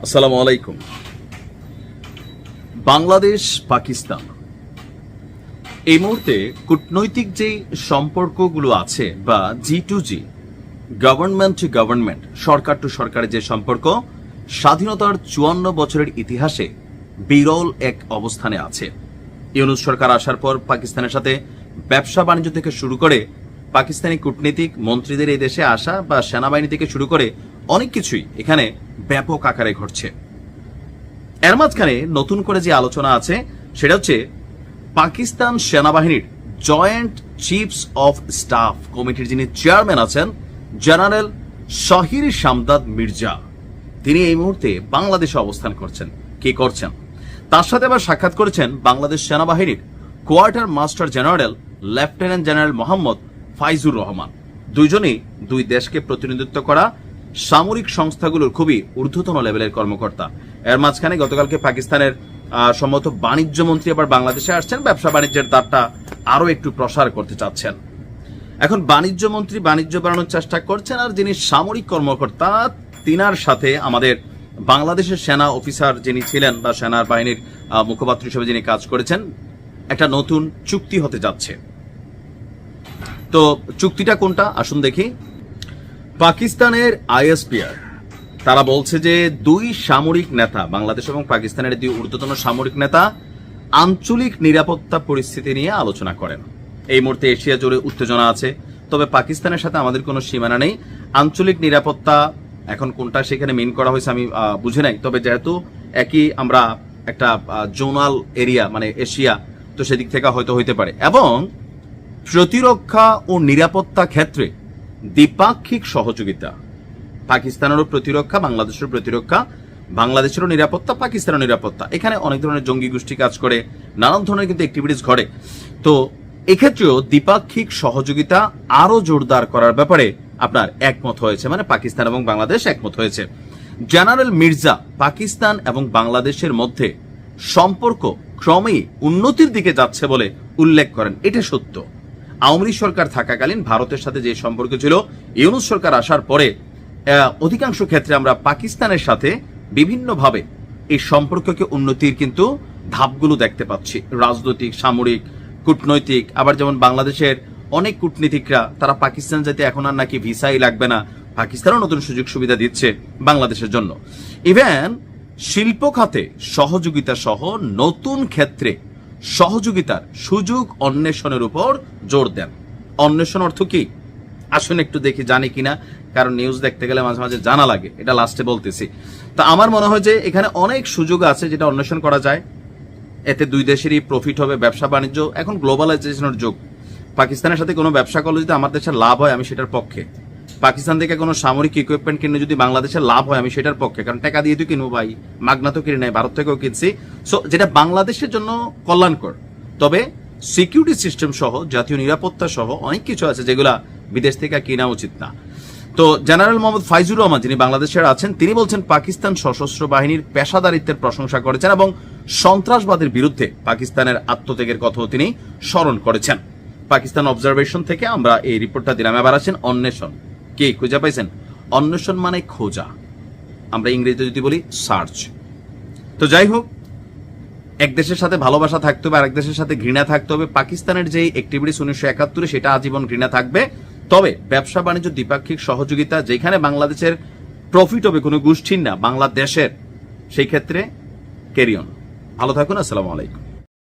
আসসালামু আলাইকুম। বাংলাদেশ পাকিস্তান এই মুহূর্তে কূটনৈতিক যে সম্পর্কগুলো আছে বা G2G, গভর্নমেন্ট টু গভর্নমেন্ট, সরকার টু সরকারের যে সম্পর্ক, স্বাধীনতার 54 বছরের ইতিহাসে বিরল এক অবস্থানে আছে। ইউনূস সরকার আসার পর পাকিস্তানের সাথে ব্যবসা বাণিজ্য থেকে শুরু করে পাকিস্তানি কূটনীতিক মন্ত্রীদের এই দেশে আসা বা সেনাবাহিনী থেকে শুরু করে অনেক কিছুই এখানে ব্যাপক আকারে ঘটছে। এর মাঝখানে নতুন করে যে আলোচনা আছে সেটা হচ্ছে পাকিস্তান সেনাবাহিনীর জয়েন্ট চিফস অফ স্টাফ কমিটির যিনি চেয়ারম্যান আছেন জেনারেল শাহির শামদাদ মির্জা, তিনি এই মুহূর্তে বাংলাদেশে অবস্থান করছেন। কি করছেন? তার সাথে আবার সাক্ষাৎ করেছেন বাংলাদেশ সেনাবাহিনীর quarter master general lieutenant general Mohammad Faizur Rahman. দুইজনই দুই দেশকে প্রতিনিধিত্ব করা সামরিক সংস্থাগুলোর খুবই ঊর্ধ্বতন লেভেলের কর্মকর্তা। এর মাঝখানে গতকালকে পাকিস্তানের সম্ভবত বাণিজ্য মন্ত্রী আবার বাংলাদেশে আসছেন, ব্যবসা বাণিজ্যের দ্বারটা আরো একটু প্রসার করতে চাচ্ছেন। এখন বাণিজ্য মন্ত্রী বাণিজ্য বাড়ানোর চেষ্টা করছেন, আর যিনি সামরিক কর্মকর্তা তিনার সাথে আমাদের বাংলাদেশের সেনা অফিসার যিনি ছিলেন বা সেনার বাহিনীর মুখপাত্র হিসেবে যিনি কাজ করেছেন, একটা নতুন চুক্তি হতে যাচ্ছে। তো চুক্তিটা কোনটা আসুন দেখি। পাকিস্তানের ISPR তারা বলছে যে দুই সামরিক নেতা, বাংলাদেশ এবং পাকিস্তানের দুই ঊর্ধ্বতন সামরিক নেতা আঞ্চলিক নিরাপত্তা পরিস্থিতি নিয়ে আলোচনা করেন। এই মুহূর্তে এশিয়া জুড়ে উত্তেজনা আছে, তবে পাকিস্তানের সাথে আমাদের কোনো সীমানা নেই। আঞ্চলিক নিরাপত্তা এখন কোনটা সেখানে মিন করা হয়েছে আমি বুঝে নাই, তবে যেহেতু একই আমরা একটা জোনাল এরিয়া মানে এশিয়া, তো সেদিক থেকে হয়তো হইতে পারে। এবং প্রতিরক্ষা ও নিরাপত্তা ক্ষেত্রে দ্বিপাক্ষিক সহযোগিতা, পাকিস্তানেরও প্রতিরক্ষা, বাংলাদেশের প্রতিরক্ষা, বাংলাদেশেরও নিরাপত্তা, পাকিস্তানের নিরাপত্তা, এখানে অনেক ধরনের জঙ্গি গোষ্ঠী কাজ করে, নানান ধরনের কিন্তু অ্যাক্টিভিটিস ঘটে। তো এক্ষেত্রেও দ্বিপাক্ষিক সহযোগিতা আরো জোরদার করার ব্যাপারে আপনার একমত হয়েছে, মানে পাকিস্তান এবং বাংলাদেশ একমত হয়েছে। জেনারেল মির্জা পাকিস্তান এবং বাংলাদেশের মধ্যে সম্পর্ক ক্রমেই উন্নতির দিকে যাচ্ছে বলে উল্লেখ করেন। এটা সত্য। আওয়ামী লীগ সরকার থাকাকালীন ভারতের সাথে যে সম্পর্ক ছিল, ইউনূস সরকার আসার পরে অধিকাংশ ক্ষেত্রে আমরা পাকিস্তানের সাথে বিভিন্নভাবে এই সম্পর্ককে উন্নতির কিন্তু ধাপগুলো দেখতে পাচ্ছি, রাজনৈতিক, সামরিক, কূটনৈতিক। আবার যেমন বাংলাদেশের অনেক কূটনীতিকরা তারা পাকিস্তান যেতে এখন আর নাকি ভিসাই লাগবে না, পাকিস্তানও নতুন সুযোগ সুবিধা দিচ্ছে বাংলাদেশের জন্য। ইভেন শিল্প খাতে সহযোগিতা সহ নতুন ক্ষেত্রে সহযোগিতার সুযোগ অন্বেষণের উপর জোর দেন। অন্বেষণ অর্থ কি আসুন একটু দেখি, জানি কিনা, কারণ নিউজ দেখতে গেলে মাঝে মাঝে জানা লাগে, এটা লাস্টে বলতেছি। তা আমার মনে হয় যে এখানে অনেক সুযোগ আছে যেটা অন্বেষণ করা যায়, এতে দুই দেশেরই প্রফিট হবে। ব্যবসা বাণিজ্য, এখন গ্লোবালাইজেশনের যুগ, পাকিস্তানের সাথে কোনো ব্যবসা করলে যদি আমার দেশের লাভ হয় আমি সেটার পক্ষে। পাকিস্তান থেকে কোনো সামরিক ইকুইপমেন্ট কিনে যদি বাংলাদেশের লাভ হয় আমি সেটার পক্ষে, কারণ টাকা দিয়ে তো কিনবো ভাই, মাগনা তো কিনে নেই, ভারত থেকেও কিনছি। সো যেটা বাংলাদেশের জন্য কল্যাণকর। তবে সিকিউরিটি সিস্টেম সহ, জাতীয় নিরাপত্তা সহ অনেক কিছু আছে যেগুলা বিদেশ থেকে কিনা উচিত না। তো জেনারেল মোহাম্মদ ফাইজুর রহমান যিনি বাংলাদেশের আছেন, তিনি বলছেন পাকিস্তান সশস্ত্র বাহিনীর পেশাদারিত্বের প্রশংসা করেছেন এবং সন্ত্রাসবাদের বিরুদ্ধে পাকিস্তানের আত্মত্যাগের কথাও তিনি স্মরণ করেছেন। পাকিস্তান অবজারভেশন থেকে আমরা এই রিপোর্টটা দিলাম। এবার আছেন অন্বেষণ। কি খুঁজে পাইছেন? অন্বেষণ মানে খোঁজা, আমরা ইংরেজিতে যদি বলি সার্চ। তো যাই হোক, এক দেশের সাথে ভালোবাসা থাকতে হবে, আরেক দেশের সাথে ঘৃণা থাকতে হবে। পাকিস্তানের যে অ্যাক্টিভিটিস 1971 সেটা আজীবন ঘৃণা থাকবে। তবে ব্যবসা বাণিজ্য, দ্বিপাক্ষিক সহযোগিতা, যেখানে বাংলাদেশের প্রফিট হবে কোনো গোষ্ঠীর না, বাংলাদেশের, সেই ক্ষেত্রে ক্যারি অন। ভালো থাকুন। আসসালামু আলাইকুম।